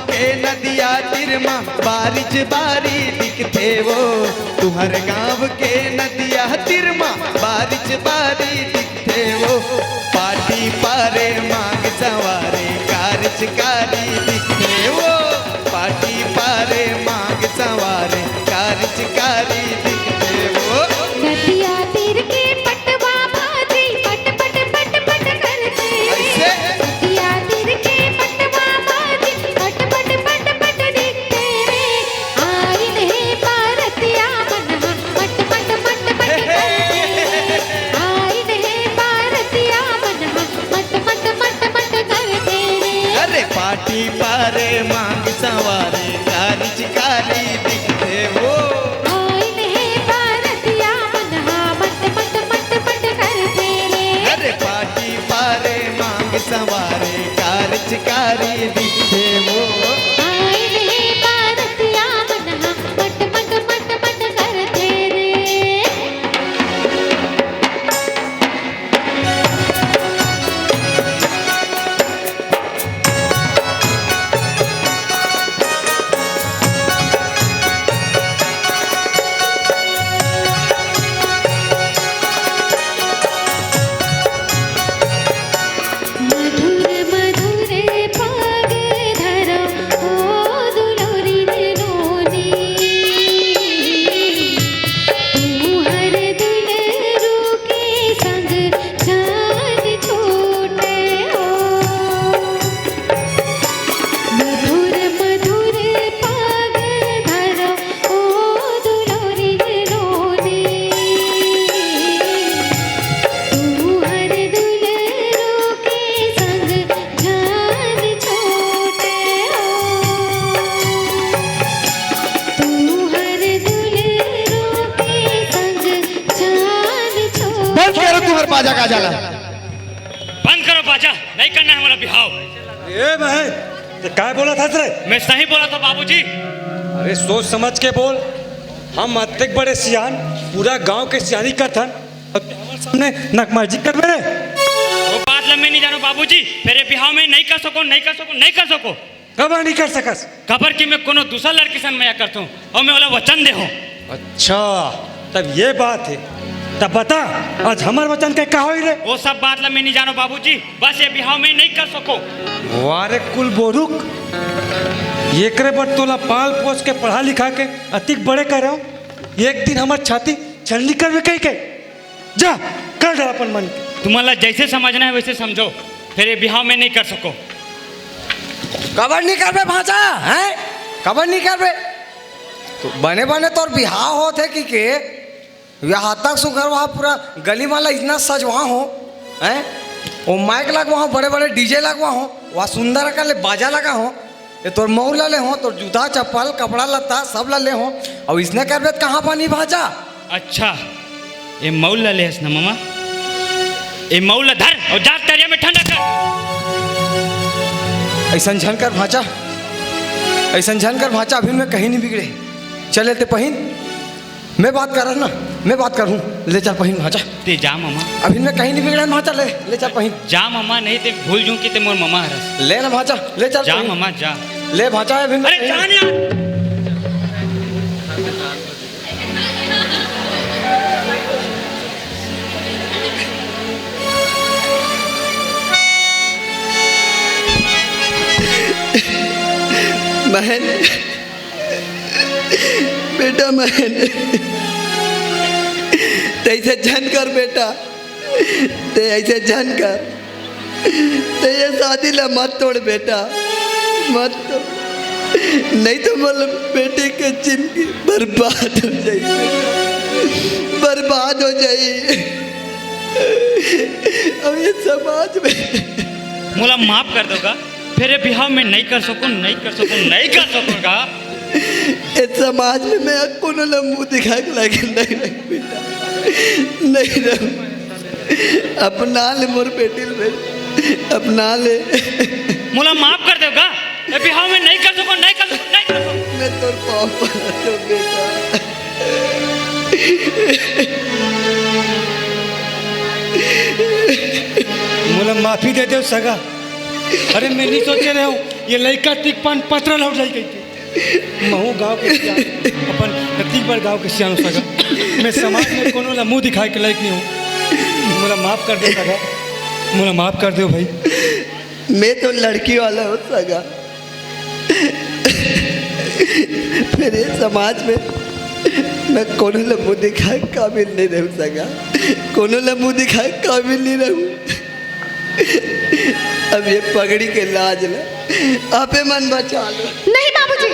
के नदिया तिरमा बारिश बारी दिखते वो, तुहर गाँव के नदिया तिरमा बारिश बारी दिखते वो, पाटी पारे मांग सवारे कारचकारी दिखते वो, पाटी पारे मांग सवारे कारचकारी दिखते वो। नदिया तीर के पटवा भाजी पट पट पट पट करते, नदिया तीर के पटवा भाजी पट पट पट पट दिखते रे, आई नहीं पारतिया मनहा पट पट पट पट करते, आई नहीं पारतिया मनहा पट पट पट पट करते रे। अरे पाटी पारे मांग सवारे कारचकारी दिखते वो, आई नहीं पारतिया मनहा पट पट पट पट करते रे। अरे पाटी पारे मांग सवारे कारचकारी दिखते वो। आई नहीं पारतिया मनहा पट पट पट पट करते रे। मधुर मधुर पाग धरो ओ दुलोरी नोनी, तू हर दुलरू के संग जान छूटे हो। मधुर मधुर पाग धरो ओ दुलोरी नोनी, तू हर दुलरू के संग जान छूटे हो, तू हर दुलरू के संग जान छूटे। बंद करो तुम्हारे बाजा का जाला। बंद करो बाजा, नहीं करना है हमारा बिहाव। ए भाई तो काय बोला था रे? मैं सही बोला था बाबूजी। अरे सोच समझ के बोल। हम अत्यधिक बड़े सियान पूरा गांव के सियानी का थन और तू हमारे सामने नकमाजी कर मेरे। वो बात लम्बे नहीं जानो बाबूजी, मेरे बिहाव में नहीं कर सको, नहीं कर सको, नहीं कर सको। कब नहीं कर सकस? खबर कि मैं कोनो दूसरा लड़के सन मैं करता हूँ और मैं वाला वचन दे हूँ। अच्छा तब ये बात है, तब बता आज हमारे वचन के कहा हुई रे? वो सब बात लम्बे नहीं जानो बाबूजी, बस ये बिहाव में नहीं कर सको। वारे कुल बोरुक ये करे बट तोला पाल पोस के पढ़ा लिखा के अतिक बड़े कर रहा हूँ। एक दिन हमार छाती छलनी कर वे कहीं के जा कर डर अपन मन के। तुम्हारा जैसे समझना है वैसे समझो, फिर ये बिहाव में नहीं कर सको। कबर नहीं करबे भांचा हैं, कबर नहीं करबे तो बने बने तोर बिहाव होते कि यहाँ तक सुगर वहाँ पूरा गली माला इतना सजवा हो हैं, वो माइक लगवा हो, बड़े बड़े डीजे लगवा हो, वहाँ सुंदर का ले बाजा लगा हो, ये तोर मऊ ले हो, तोर जूता चप्पल कपड़ा लत्ता सब ले हो, और इसने करबे कहाँ पानी भाजा। अच्छा ये मऊल ले ना मामा, ये मऊल धर और जा तरिया में ठंडा कर। ऐसा झनकर भाचा, ऐसा झनकर भाचा अभी मैं कहीं नहीं बिगड़े। चले ते पहिन, मैं बात कर रहा ना, मैं बात करूँ, ले चल पहिन भाचा। ते जा मामा, अभी मैं कहीं नहीं बिगड़ा भाचा, ले चल पहिन। जा मामा, नहीं ते भूल जूँ कि ते मोर मामा हरस। ले ना भाचा, ले चल जा पहिन। मामा जा, ले भाचा है अभी। अरे जा ना। बहन बेटा बहन ते ऐसे झन कर बेटा, ते ऐसे झन कर, ते ये शादी ला मत तोड़ बेटा, मत तोड़, नहीं तो मतलब बेटे के जिंदगी बर्बाद हो जाएगी, बर्बाद हो जाएगी। अब ये समाज में मोला माफ कर दोगा, फिर ये बिहाव में नहीं कर सकूँ, नहीं कर सकूँ, नहीं कर सकूँगा। इस समाज में मैं कोनो मुँह दिखा के लगे नहीं रह बेटा, नहीं रह, अपना ले मोर बेटी ले, अपना ले। मोला माफ कर दोगा, ये बिहाव में नहीं कर सकूँ, नहीं कर सकूँ, नहीं कर सकूँ। मैं तोर पाँव पड़ा तो बेटा। मोला माफी दे दो सगा। अरे मैं नहीं सोचे रहा हूँ ये लड़का तिक पान पत्र लौट जाई गई महू गाँव के सियान अपन कतिक बार गाँव के सियान हो सका मैं समाज में कोनो ला मुँह दिखाए के लायक नहीं हूँ मोला माफ़ कर दे सका मोला माफ़ कर दो भाई मैं तो लड़की वाला हो सका फिर ये समाज में मैं कोनो ला मुँह दिखाए काबिल नहीं रह सका कोनो ला मुँह दिखाए काबिल नहीं रहूँ अब ये पगड़ी के लाज ला आपे मन बचा लो। नहीं बाबूजी,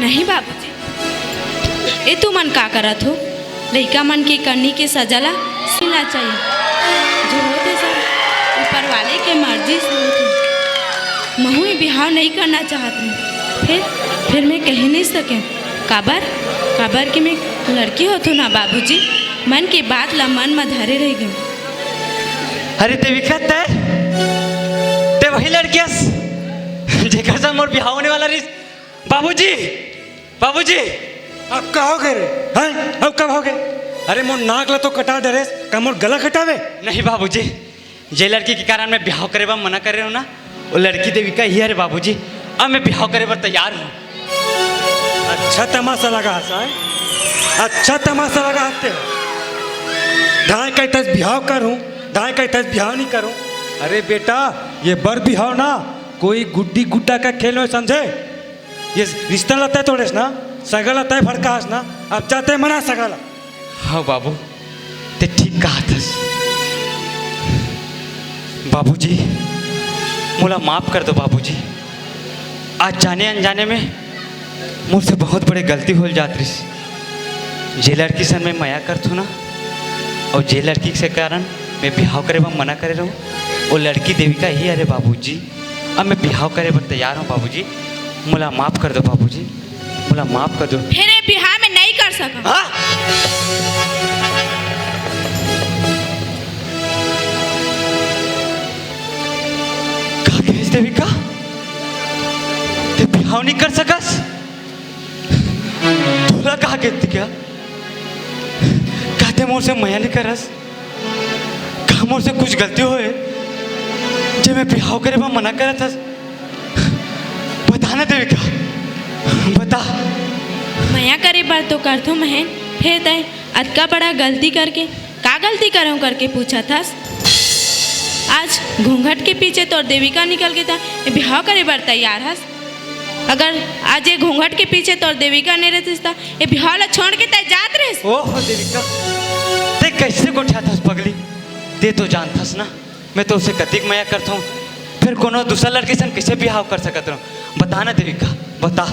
नहीं बाबूजी, ए तू मन का करत हो? लइका मन की करनी के सजाला सुनना चाहिए। जो होते सब ऊपर वाले के मर्जी से होते। महू ही बिहाव नहीं करना चाहती फिर मैं कह नहीं सके काबर कि मैं लड़की हो तो ना बाबूजी मन की बात ला मन में धरे रह गई। अरे देविका ते वही लड़कियास जेकर संग मोर बिहाव होने वाला रिस बाबूजी बाबूजी अब का हो गए रे हैं अब कब हो गए? अरे मोर नाक ला तो कटा डरे का मोर गला कटावे? नहीं बाबूजी जे लड़की के कारण मैं बिहाव करे बा मना कर रहे हो ना वो लड़की देविका ही है रे बाबूजी। अब मैं बिहाव करे पर तैयार हूँ। अच्छा तमाशा लगा है अच्छा तमाशा लगाते हो। ढाई का तस बिहाव करूँ ढाई का तस बिहाव नहीं करूँ। अरे बेटा ये बर बिहाव ना कोई गुड्डी गुड्डा का खेल में समझे। ये रिश्ता लता है थोड़े ना सगल आता है भड़कास ना अब जाते मना सगला। हाँ बाबू ते ठीक कहा था बाबूजी मोला माफ़ कर दो बाबूजी। आज जाने अनजाने में मुझसे बहुत बड़ी गलती हो जाती रही। जे लड़की से मैं माया कर थू ना और जे लड़की के कारण मैं बिहाव करे पर मना करे रहूँ वो लड़की देविका ही अरे बाबूजी। अब मैं बिहाव करे पर तैयार हूँ बाबूजी। मोला माफ़ कर दो बाबूजी मोला माफ़ कर दो। फिर ये बिहाव में नहीं कर सका। हाँ? देविका ते बिहाव नहीं कर सकस तोला कहा कहती क्या कहते मोर से मया नहीं करस कहा मोर से कुछ गलती होए जे मैं बिहाव करे बा मना करत हस बता ना देविका बता। मया करे बार तो कर थो महन फिर तय अतका बड़ा गलती करके का गलती करूँ करके पूछा था। आज घूंघट के पीछे तो देविका निकल गया था ये बिहाव करे बार तैयार हस। अगर आज ये घूंघट के पीछे तो देविका नहीं रहती था ये बिहाव ला छोड़ के तय जात रहे। ओह देविका ते कैसे गोठा था पगली ते तो जानथस ना मैं तो उसे कतिक मया करता हूँ फिर कोनो दूसरा लड़के से कैसे बिहाव कर सकत रहूँ बता ना देविका बता।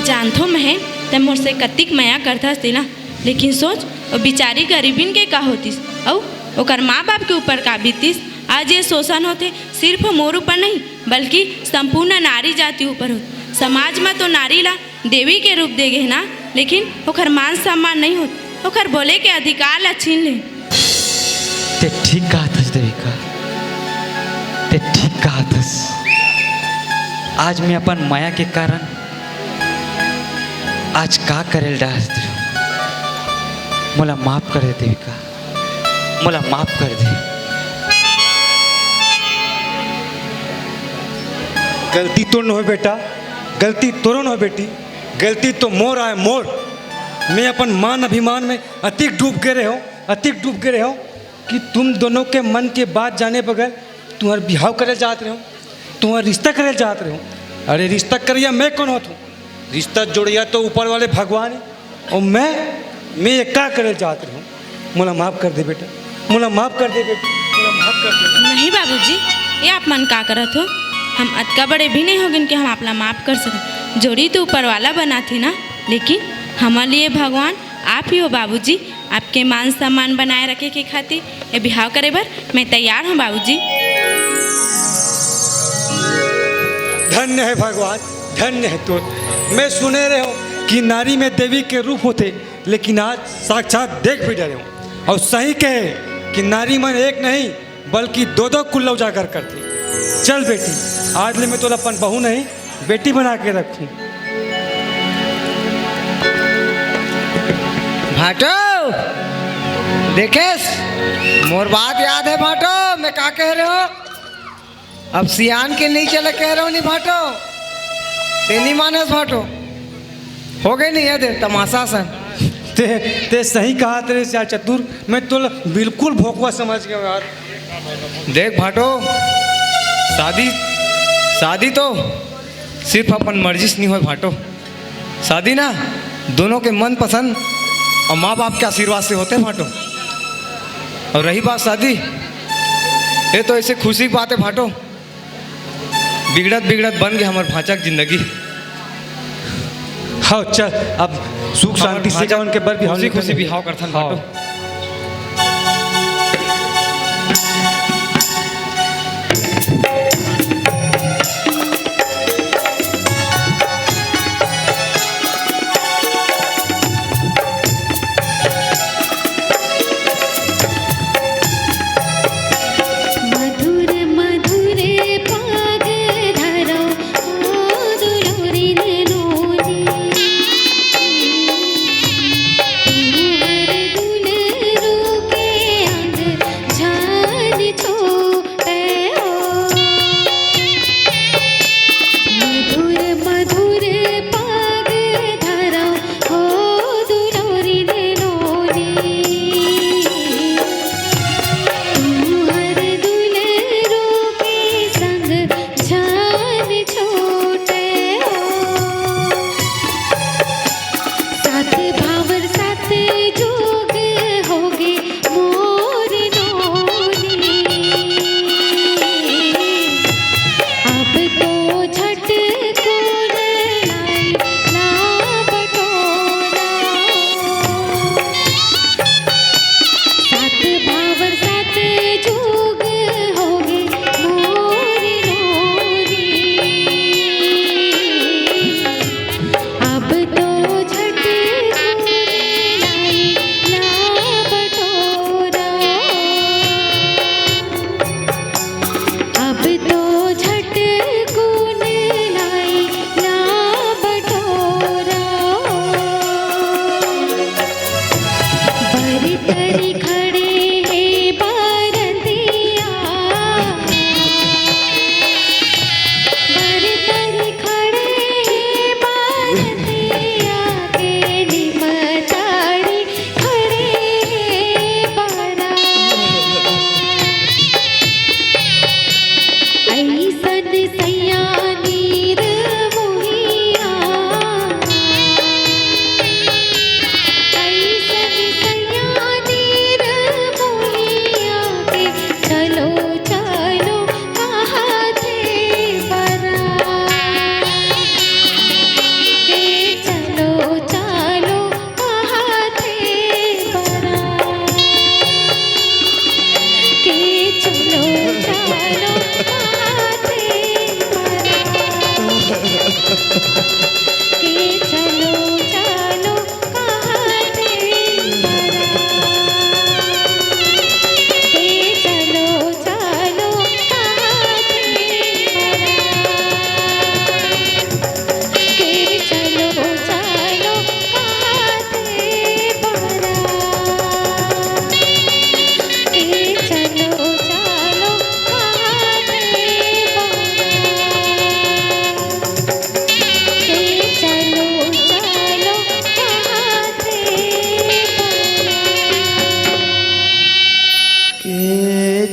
जानथो मैं ते मोर से कतिक मया करता थी ना लेकिन सोच वो बिचारी गरीबिन के का होतीस औ ओकर माँ बाप के ऊपर का बीतीस। आज ये शोषण होते सिर्फ मोर ऊपर नहीं बल्कि संपूर्ण नारी जाति ऊपर होते। समाज में तो नारी ला देवी के रूप दे गए ना लेकिन ओकर मान सम्मान नहीं होते ओकर बोले के अधिकार ला छीन ले। ते ठीक कहा थस देविका ते ठीक कहा थस। आज मैं अपन माया के कारण आज का करेल डाल मोला माफ कर दे देविका मोला माफ कर दे। गलती तो न हो बेटा गलती तोरो न हो बेटी गलती तो मोर आए मोर। मैं अपन मान अभिमान में अतिक डूब के रहे हो कि तुम दोनों के मन के बात जाने बगैर तुम्हारा बिहाव करे जाते रहो तुम्हारा रिश्ता करे जाते रहो। अरे रिश्ता करिया मैं कौन होता हूँ रिश्ता जोड़िया तो ऊपर वाले भगवान है और मैं ये क्या करे जाते रहो। मोला माफ़ कर दे बेटा मोला माफ़ कर दे बेटा मोला माफ़ कर दे। नहीं बाबूजी ये आप मन का करत हो हम अतका बड़े भी नहीं हो गए कि हम आपला माफ़ कर सकें। जोड़ी तो ऊपर वाला बना थी ना लेकिन हमारे लिए भगवान आप ही हो बाबूजी। आपके मान सम्मान बनाए रखे के खातिर ये बिहाव करे बर मैं तैयार हूँ बाबूजी। धन्य है भगवान धन्य है तो मैं सुने रहे हो कि नारी में देवी के रूप होते लेकिन आज साक्षात देख भी डरे हूँ और सही कहे कि नारी मन एक नहीं बल्कि दो दो कुल्ला उजागर करती। चल बेटी आज ले मैं तो अपन बहू नहीं बेटी बना के रखूँ। भाटो देखेस मोर बात याद है भाटो मैं का कह रहे हो अब सियान के नहीं चले कह रहा हूँ नहीं भाटो, ते नहीं माने भाटो, हो गए नहीं है दे तमाशा सन। ते सही कहा तेरे से चतुर, मैं तो बिल्कुल भोकवा समझ गया यार। देख भाटो, शादी तो सिर्फ अपन मर्जी से नहीं हो भाटो, शादी ना दोनों के मन पसंद और माँ बाप के आशीर्वाद से होते भाटो। और रही बात शादी, ये तो ऐसे खुशी की बात है भाटो, बिगड़त बिगड़त बन गई हमारे भांचा की जिंदगी। हाँ चल अब सुख शांति से जाओ उनके बर भी खुशी खुशी बिहाव करथन भाटो।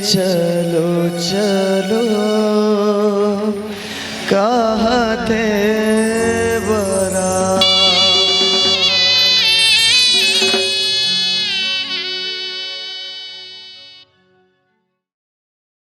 चलो चलो कहाँ थे